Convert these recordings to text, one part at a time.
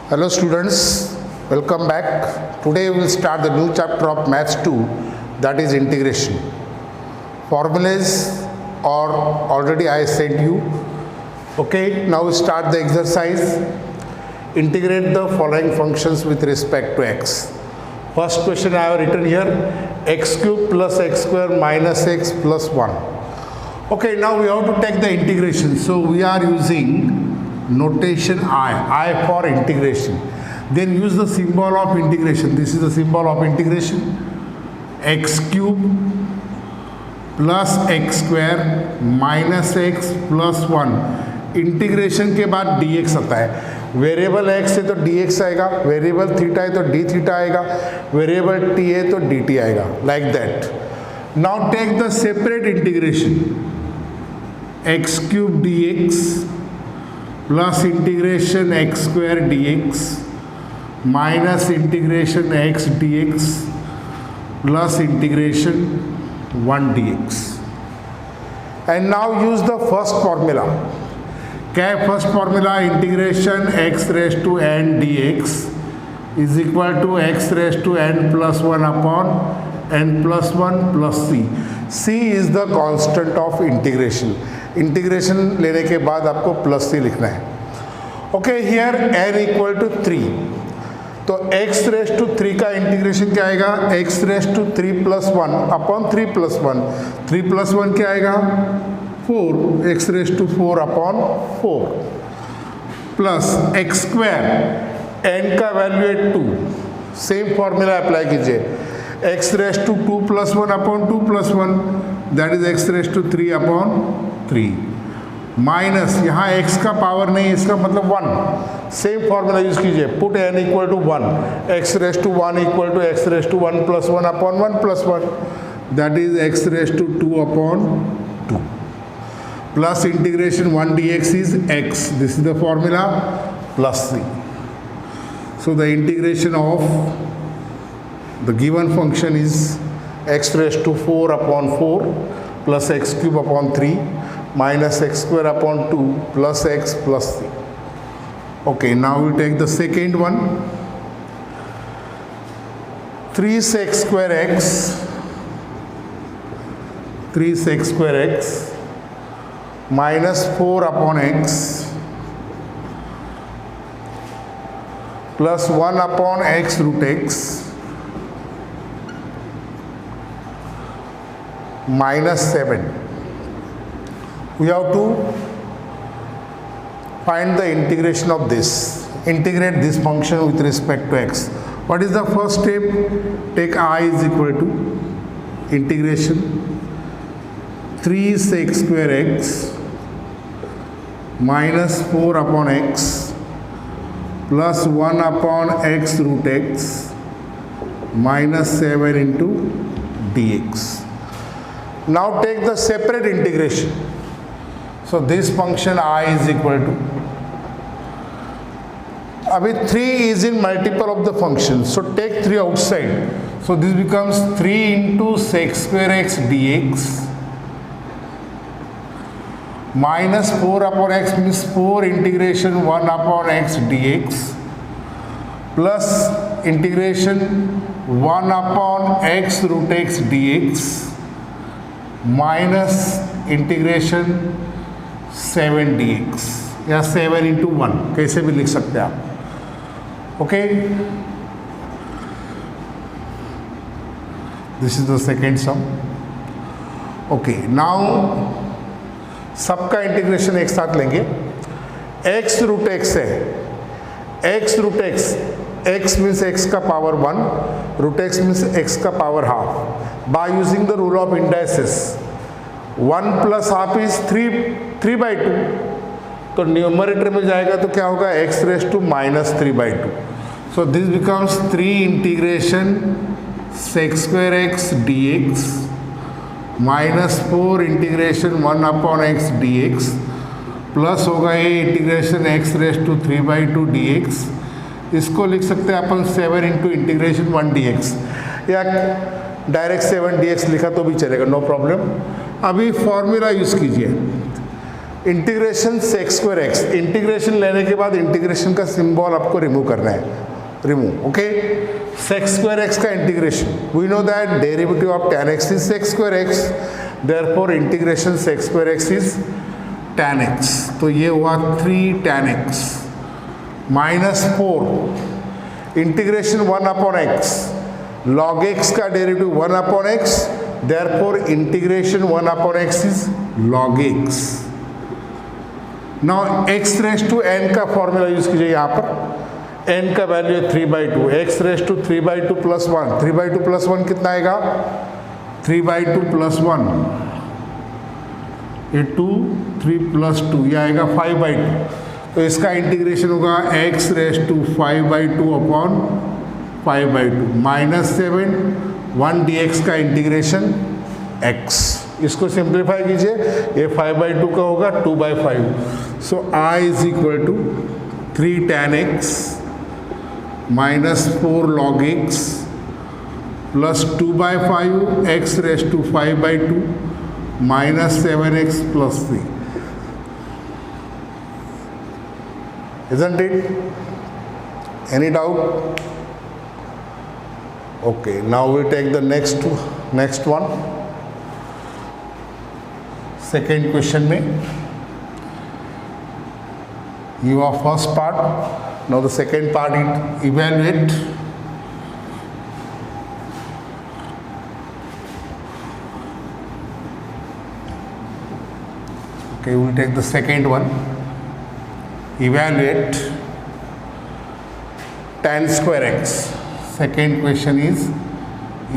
Hello students, welcome back. Today we will start the new chapter of Maths 2, that is integration. Formulas are already I sent you. Okay, now we start the exercise. Integrate the following functions with respect to x. First question I have written here, x cube plus x square minus x plus 1. Okay, now we have to take the integration. So we are using notation I for integration. Then use the symbol of integration. This is the symbol of integration. X cube plus x square minus x plus 1. Integration के बाद dx आता है. Variable x है तो dx आएगा, variable theta है तो d theta आएगा, वेरिएबल t है तो dt आएगा. Like that. Now take the separate integration. x cube dx plus integration x square dx minus integration x dx plus integration 1 dx. And now use the first formula. क्या है first formula? Integration x raise to n dx is equal to x raise to n plus 1 upon n plus 1 plus c. c is the constant of integration. Integration लेने के बाद आपको plus c लिखना है. Okay, here n equal to 3. तो x raise to 3 का integration क्या आएगा? x raise to 3 plus 1 upon 3 plus 1. 3 plus 1 क्या आएगा? 4. x raise to 4 upon 4 plus x square n का वैल्यू है 2. सेम फॉर्मूला अप्लाई कीजिए. x raise to 2 plus 1 upon 2 plus 1 that is x raise to 3 upon 3 minus यहाँ x का power नहीं, इसका मतलब 1. सेम फॉर्मूला यूज कीजिए. Put n equal to 1. x raise to 1 equal to x raise to 1 plus 1 upon 1 plus 1 that is x raise to 2 upon 2 plus integration 1 dx is x. This is the formula plus c. So the integration of the given function is x raised to 4 upon 4 plus x cube upon 3 minus x square upon 2 plus x plus c. Okay, now we take the second one. 3 sec square x 3 sec square x minus 4 upon x plus 1 upon x root x minus 7. We have to find the integration of this. Integrate this function with respect to x. What is the first step? Take I is equal to integration 3 sec square x minus 4 upon x plus 1 upon x root x minus 7 into dx. Now take the separate integration. So this function I is equal to, abhi 3 is in multiple of the functions, so take 3 outside. So this becomes 3 into sec square x dx minus 4 upon x means 4 integration 1 upon x dx plus integration 1 upon x root x dx minus integration 7 dx या 7 into 1 कैसे भी लिख सकते हैं आप. Okay, this is the second sum. Okay, now सबका integration एक साथ लेंगे. x रूट x है. x root x, x means x का power 1, root x means x का power half. By using the rule of indices 1 plus half is 3 by 2. तो numerator में जाएगा तो क्या होगा? x raise to minus 3 by 2. So this becomes 3 integration sec square x dx minus 4 integration 1 upon x dx plus होगा ये integration x raise to 3 by 2 dx. इसको लिख सकते हैं अपन 7 इंटू इंटीग्रेशन 1 dx या डायरेक्ट 7 dx लिखा तो भी चलेगा, नो प्रॉब्लम. अभी फॉर्मूला यूज कीजिए. Integration sec square x, integration लेने के बाद इंटीग्रेशन का सिंबल आपको रिमूव करना है, remove, okay. Sec square x का integration, we know that derivative of tan x is sec square x, therefore integration sec square x is tan x, तो ये हुआ 3 tan x minus 4 integration 1 upon x, log x का derivative 1 upon x, therefore integration 1 upon x is log x। Now x raise to n का formula use कीजिए, यहाँ पर n का value है 3/2, x raise to 3/2 plus 1, 3/2 plus 1 कितना आएगा, 3/2 plus 1, ये 2, 3 प्लस 2, ये आएगा 5/2, तो इसका इंटीग्रेशन होगा x raise to 5/2 upon 5/2 minus 7, 1 dx का इंटीग्रेशन x, इसको सिंप्लीफाई कीजिए, ये 5/2 का होगा 2/5, so I is equal to 3 tan x minus 4 log x plus 2/5 x raise to 5/2 minus 7x plus 3, isn't it? Any doubt? Okay, now we take the next one. Second question में you are first part, now the second part it evaluate okay, we will take the second one, evaluate tan square x, second question is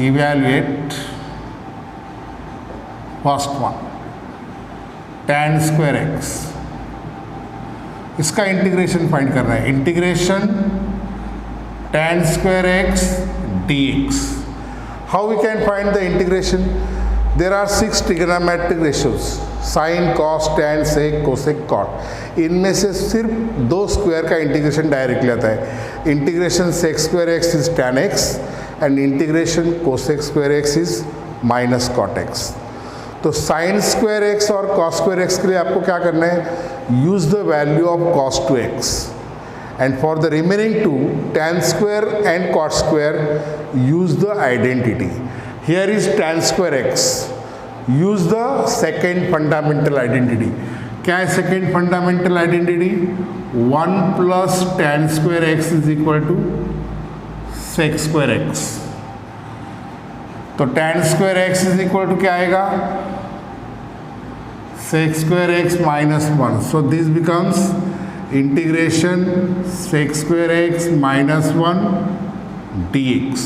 evaluate first one tan square x, इसका integration find करना है, integration tan square x dx, how we can find the integration, there are 6 trigonometric ratios, sine cos tan sec cosec cot, इनमें से सिर्फ 2 square का integration directly आता है, integration sec square x is tan x and integration cosec square x is minus cot x. तो sine square x और cos square x के लिए आपको क्या करना है, use the value of cos two x, and for the remaining two tan square and cot square use the identity, here is tan square x, use the second fundamental identity, क्या है second fundamental identity, 1 plus tan square x is equal to sec square x, तो tan square x is equal to क्या आएगा, sec square x minus 1, so this becomes integration sec square x minus 1 dx,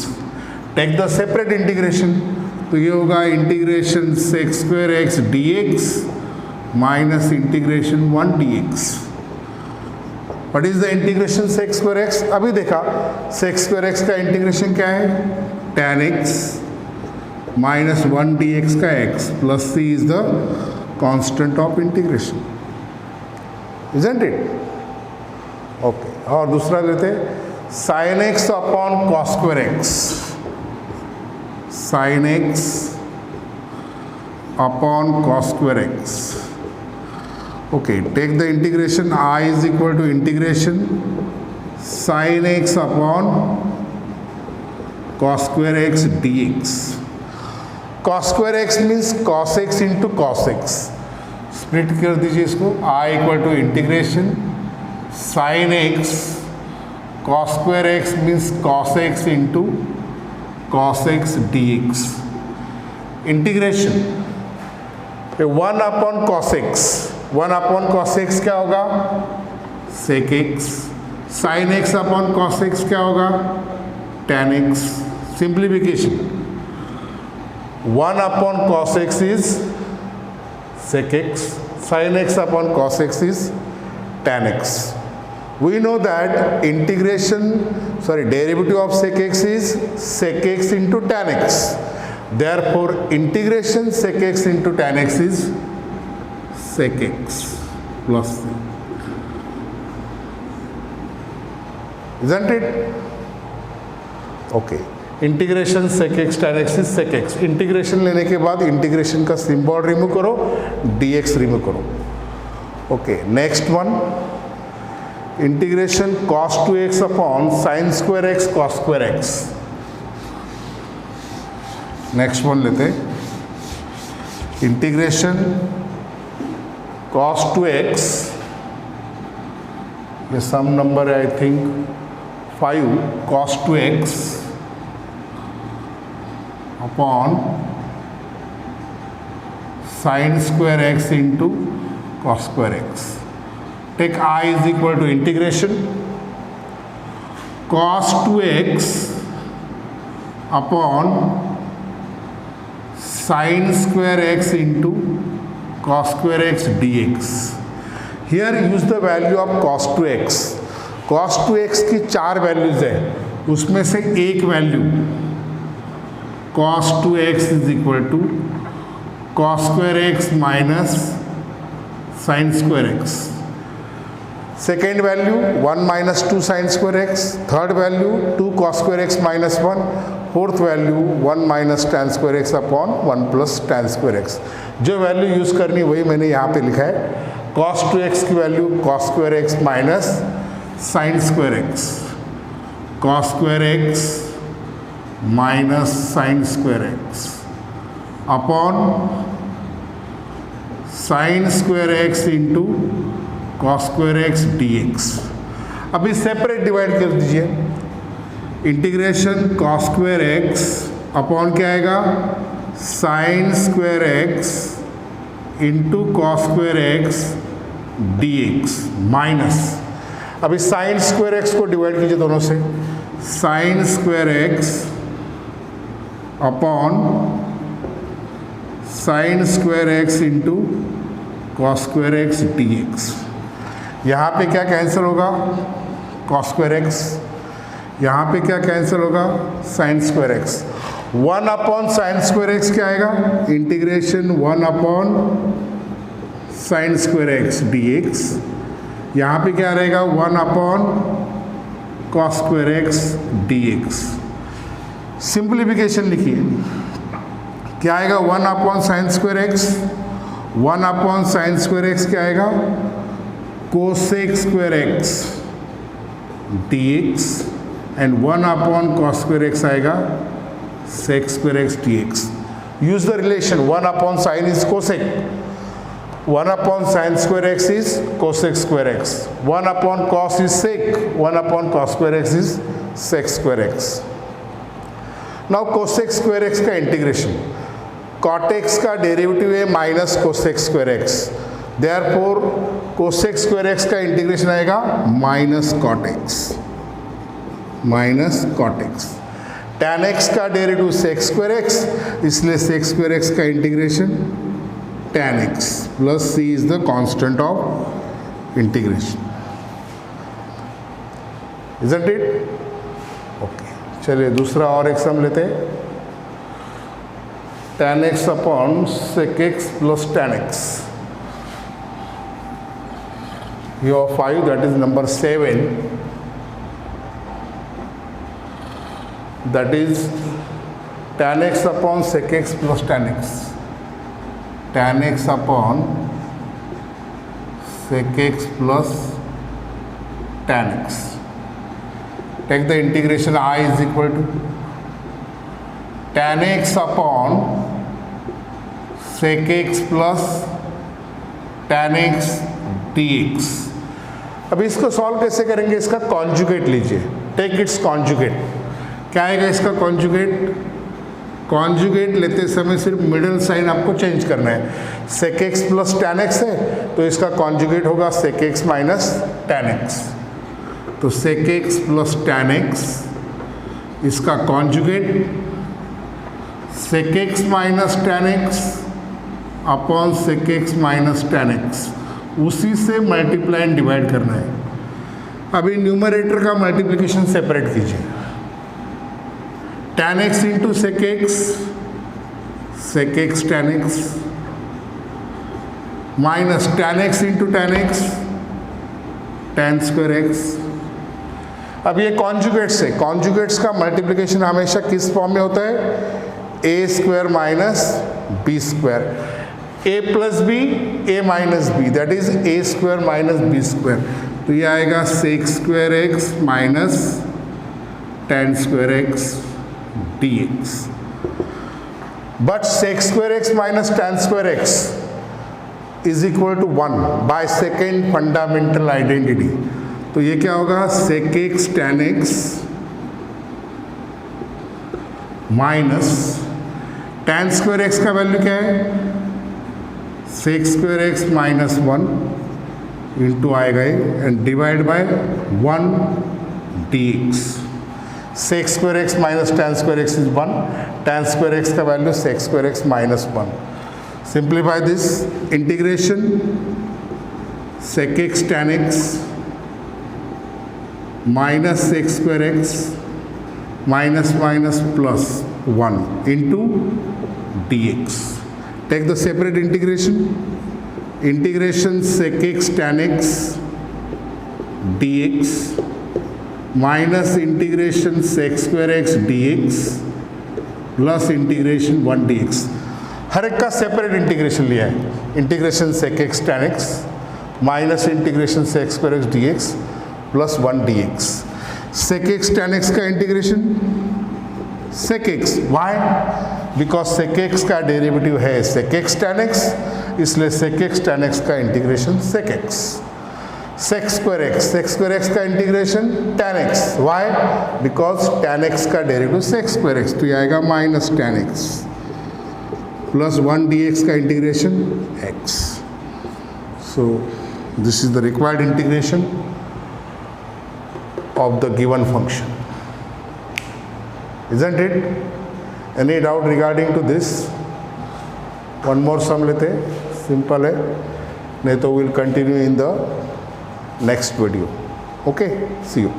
take the separate integration, तो ये होगा integration sec square x dx minus integration 1 dx। What is the integration sec square x, अभी देखा sec square x का integration क्या है, tan x minus 1 dx का x plus c is the constant of integration, isn't it? Okay, और दूसरा लेते हैं sine x upon cos square x, sine x upon cos square x, okay, take the integration, I is equal to integration sine x upon cos square x dx, cos square x means cos x into cos x, split कर दीजिए इसको, I equal to integration sine x cos square x means cos x into cos x dx, integration 1 upon cos x, 1 upon cos x क्या होगा, sec x, sine x upon cos x क्या होगा, tan x, simplification 1 upon cos x is sec x, sin x upon cos x is tan x. We know that derivative of sec x is sec x into tan x. Therefore, integration sec x into tan x is sec x plus c. Isn't it? Okay. Integration sec x tan x is sec x, integration लेने के बाद integration का symbol remove करो, dx remove करो, okay, next one integration cos 2x अपॉन sin square x cos square x. Next one लेते हैं, integration cos 2x, ये सम नंबर है आई थिंक 5 cos 2x अपॉन sin square x into cos square x. Take I is equal to integration cos 2x upon sin square x into cos square x dx. Here use the value of cos 2x. cos 2x की 4 values है, उसमें से एक value cos 2x is equal to cos square x minus sin square x. Second value 1 minus 2 sin square x. Third value 2 cos square x minus 1. Fourth value 1 minus tan square x upon 1 plus tan square x. जो value use करनी वही मैंने यहाँ पे लिखा है, cos 2x की value cos square x minus sin square x. cos square x minus sin square x upon sin square x into cos square x dx. अभी सेपरेट डिवाइड कर दीजिए, integration cos square x upon क्या आएगा sin square x into cos square x dx minus, अभी sin square x को divide कीजिए दोनों से, sin square x upon sin square x into cos square x dx. यहाँ पे क्या कैंसिल होगा cos square x, यहाँ पे क्या कैंसिल होगा sin square x. 1 upon sin square x क्या आएगा, integration 1 upon sin square x dx. यहाँ पे क्या रहेगा 1 upon cos square x dx. Simplification लिखिए, क्या आएगा 1 upon sin square x, 1 upon sin square x क्या आएगा cosec square x dx and 1 upon cos square x आएगा sec square x dx. Use the relation 1 upon sin is cosec, 1 upon sin square x is cosec square x, 1 upon cos is sec, 1 upon cos square x is sec square x. Now cosec square x का integration, cot x का derivative है minus cosec square x, therefore cosec square x का integration आएगा minus cot x, minus cot x. tan x का derivative sec square x, इसलिए sec square x का integration tan x plus c is the constant of integration. Isn't it? Okay, चलिए दूसरा और एक सम लेते हैं, tan x upon sec x plus tan x. You have 5, that is number 7, that is tan x upon sec x plus tan x. Tan x upon sec x plus tan x. Take the integration, I is equal to tan x upon sec x plus tan x dx. अभी इसको solve कैसे करेंगे, इसका conjugate लीजिए, take its conjugate. क्या आएगा इसका conjugate, conjugate लेते समय सिर्फ मिडिल साइन आपको चेंज करना है. sec x plus tan x है तो इसका कॉन्जुगेट होगा sec x minus tan x. तो sec x plus tan x, इसका conjugate sec x minus tan x upon sec x minus tan x, उसी से मल्टीप्लाई एंड डिवाइड करना है. अभी न्यूमरेटर का मल्टीप्लिकेशन सेपरेट कीजिए, tan x into sec x tan x minus tan x into tan x tan square x. अब ये conjugates है, कॉन्जुगेट्स का मल्टीप्लिकेशन हमेशा किस फॉर्म में होता है, a square minus b square. a plus b a minus b that is a square minus b square, तो ये आएगा sec square x minus tan square x d x. But sec square x minus tan square x is equal to 1 by second fundamental identity. तो ये क्या होगा, sec x tan x minus tan square x का value क्या है, sec square x minus 1 into आएगा and divide by 1 d x. Sec square x minus tan square x is 1, tan square x का value sec square x minus 1. Simplify this, integration sec x tan x minus sec square x minus minus plus 1 into dx. Take the separate integration. Integration sec x tan x dx minus integration sec square x dx plus integration 1 dx. हर एक का separate integration लिया है. Integration sec x tan x minus integration sec square x dx plus 1 dx. sec x tan x का integration sec x, why? Because sec x का derivative है sec x tan x, इसलिए sec x tan x का integration sec x. sec square x का integration tan x, why? Because tan x का derivative sec square x, तो ये आएगा minus tan x plus 1 dx का integration x. So this is the required integration of the given function. Isn't it? Any doubt regarding to this? One more sum लेते, simple है, नहीं तो we'll continue in the next video. Okay, see you.